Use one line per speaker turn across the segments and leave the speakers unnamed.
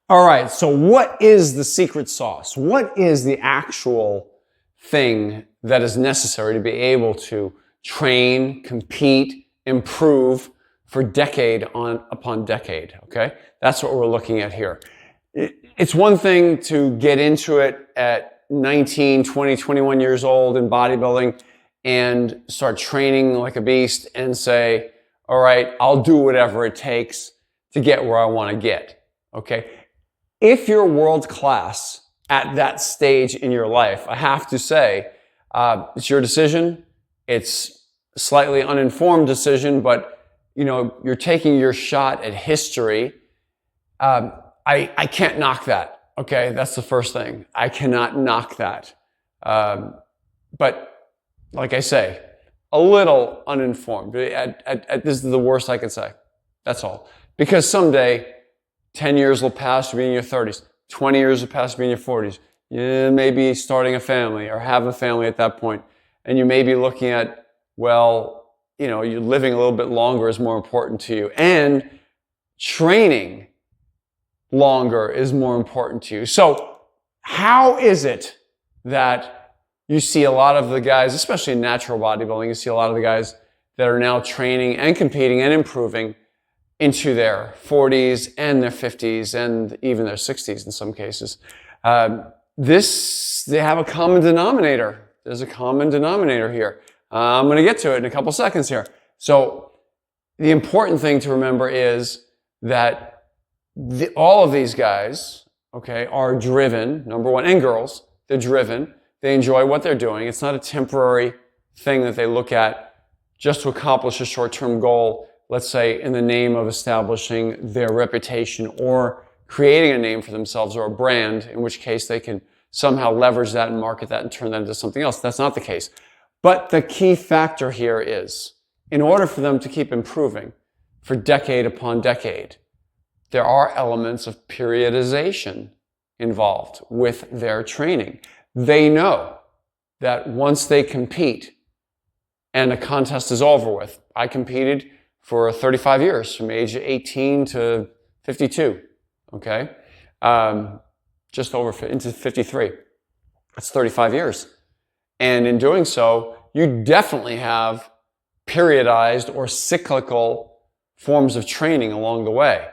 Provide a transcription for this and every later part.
All right, so what is the secret sauce? What is the actual thing that is necessary to be able to train, compete, improve for decade upon decade, okay? That's what we're looking at here. It's one thing to get into it at 19, 20, 21 years old in bodybuilding and start training like a beast and say, all right, I'll do whatever it takes to get where I want to get, okay? If you're world class at that stage in your life, I have to say, it's your decision. It's a slightly uninformed decision, but you're taking your shot at history. I can't knock that. Okay, that's the first thing. I cannot knock that. But like I say, a little uninformed. This is the worst I can say. That's all. Because someday, 10 years will pass, you'll be in your 30s. 20 years will pass, you'll be in your 40s. You may be starting a family or have a family at that point. And you may be looking at, well, you're living a little bit longer is more important to you. And training longer is more important to you. So how is it that you see a lot of the guys, especially in natural bodybuilding, you see a lot of the guys that are now training and competing and improving into their 40s and their 50s and even their 60s in some cases. They have a common denominator. There's a common denominator here. I'm going to get to it in a couple seconds here. So the important thing to remember is that all of these guys, okay, are driven, number one, and girls, they're driven. They enjoy what they're doing. It's not a temporary thing that they look at just to accomplish a short-term goal, let's say in the name of establishing their reputation or creating a name for themselves or a brand, in which case they can somehow leverage that and market that and turn that into something else. That's not the case. But the key factor here is, in order for them to keep improving for decade upon decade, there are elements of periodization involved with their training. They know that once they compete and a contest is over with, I competed for 35 years, from age 18 to 52, okay? Just over into 53. That's 35 years. And in doing so, you definitely have periodized or cyclical forms of training along the way.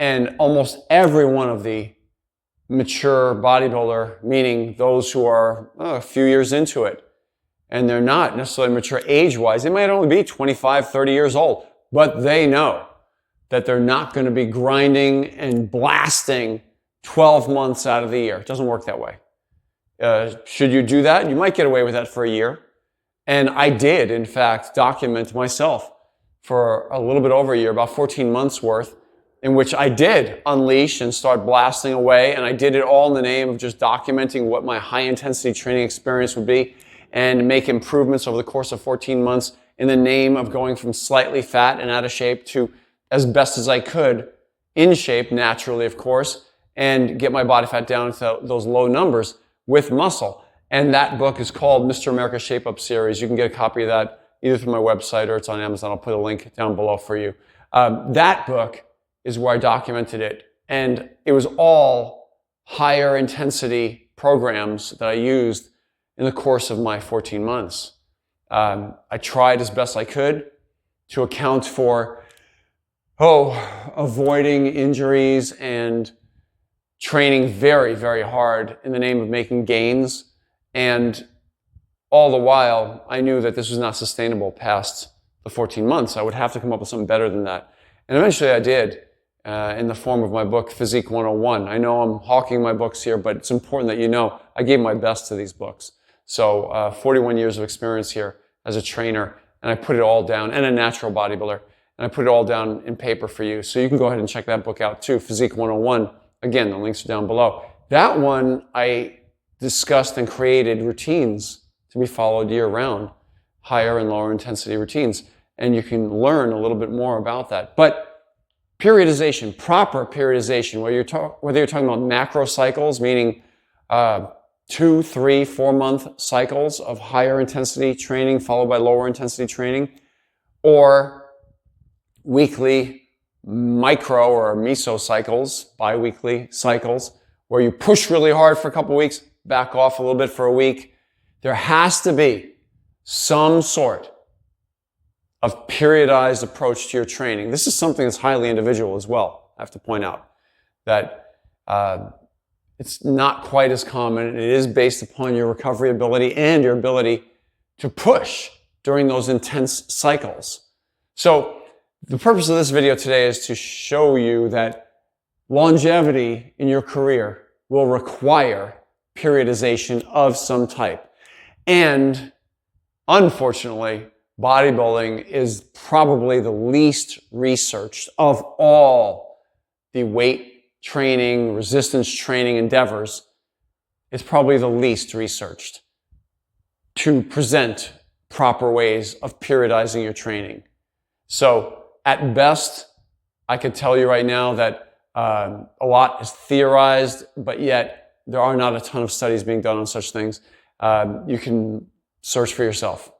And almost every one of the mature bodybuilder, meaning those who are a few years into it, and they're not necessarily mature age-wise, they might only be 25, 30 years old, but they know that they're not going to be grinding and blasting 12 months out of the year. It doesn't work that way. Should you do that? You might get away with that for a year. And I did, in fact, document myself for a little bit over a year, about 14 months worth, in which I did unleash and start blasting away. And I did it all in the name of just documenting what my high-intensity training experience would be and make improvements over the course of 14 months in the name of going from slightly fat and out of shape to as best as I could, in shape naturally, of course, and get my body fat down to those low numbers with muscle. And that book is called Mr. America Shape Up Series. You can get a copy of that either through my website or it's on Amazon. I'll put a link down below for you. That book is where I documented it. And it was all higher intensity programs that I used in the course of my 14 months. I tried as best I could to account for, avoiding injuries and training very, very hard in the name of making gains. And all the while, I knew that this was not sustainable past the 14 months. I would have to come up with something better than that. And eventually I did, in the form of my book, Physique 101. I know I'm hawking my books here, but it's important that you know I gave my best to these books. So 41 years of experience here as a trainer, and I put it all down, and a natural bodybuilder, and I put it all down in paper for you. So you can go ahead and check that book out too, Physique 101. Again, the links are down below. That one, I discussed and created routines to be followed year-round, higher and lower intensity routines, and you can learn a little bit more about that. But periodization, proper periodization, whether you're talking about macro cycles, meaning 2, 3, 4 month cycles of higher intensity training followed by lower intensity training, or weekly micro or meso cycles, bi-weekly cycles, where you push really hard for a couple weeks, back off a little bit for a week. There has to be some sort of periodized approach to your training. This is something that's highly individual as well. I have to point out that it's not quite as common. It is based upon your recovery ability and your ability to push during those intense cycles. So the purpose of this video today is to show you that longevity in your career will require periodization of some type. And unfortunately, bodybuilding is probably the least researched of all the weight training, resistance training endeavors. It's probably the least researched to present proper ways of periodizing your training. So at best, I could tell you right now that a lot is theorized, but yet there are not a ton of studies being done on such things. You can search for yourself.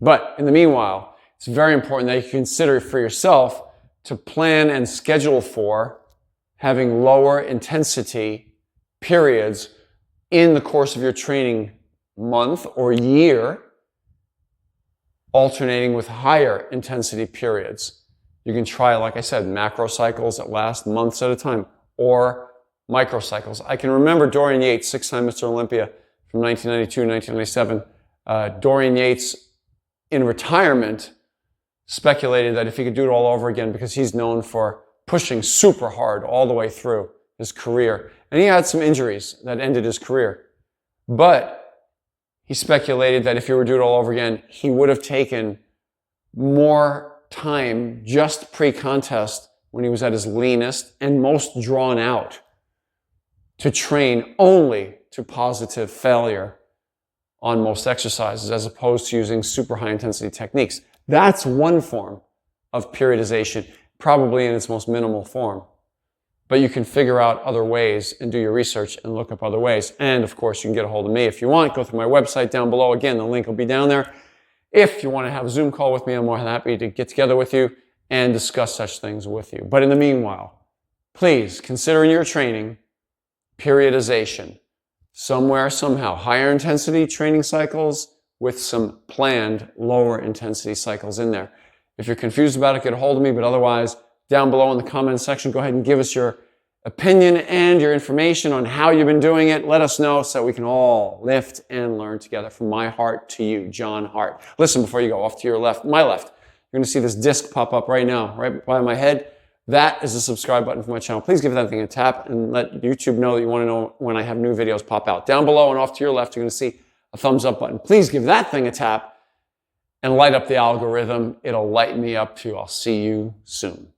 But in the meanwhile, it's very important that you consider for yourself to plan and schedule for having lower intensity periods in the course of your training month or year, alternating with higher intensity periods. You can try, like I said, macro cycles that last months at a time, or micro cycles. I can remember Dorian Yates, 6-time Mr. Olympia from 1992 1997. Dorian Yates, in retirement, speculated that if he could do it all over again, because he's known for pushing super hard all the way through his career. And he had some injuries that ended his career. But he speculated that if he were to do it all over again, he would have taken more time just pre-contest when he was at his leanest and most drawn out to train only to positive failure on most exercises, as opposed to using super high intensity techniques. That's one form of periodization, probably in its most minimal form. But you can figure out other ways and do your research and look up other ways. And of course, you can get a hold of me if you want. Go through my website down below. Again, the link will be down there. If you want to have a Zoom call with me, I'm more than happy to get together with you and discuss such things with you. But in the meanwhile, please consider in your training periodization. Somewhere, somehow, higher intensity training cycles with some planned lower intensity cycles in there. If you're confused about it, get a hold of me. But otherwise, down below in the comments section, go ahead and give us your opinion and your information on how you've been doing it. Let us know so we can all lift and learn together. From my heart to you, John Hart. Listen, before you go off to your left, my left, you're going to see this disc pop up right now, right by my head. That is the subscribe button for my channel. Please give that thing a tap and let YouTube know that you want to know when I have new videos pop out. Down below and off to your left, you're going to see a thumbs up button. Please give that thing a tap and light up the algorithm. It'll light me up too. I'll see you soon.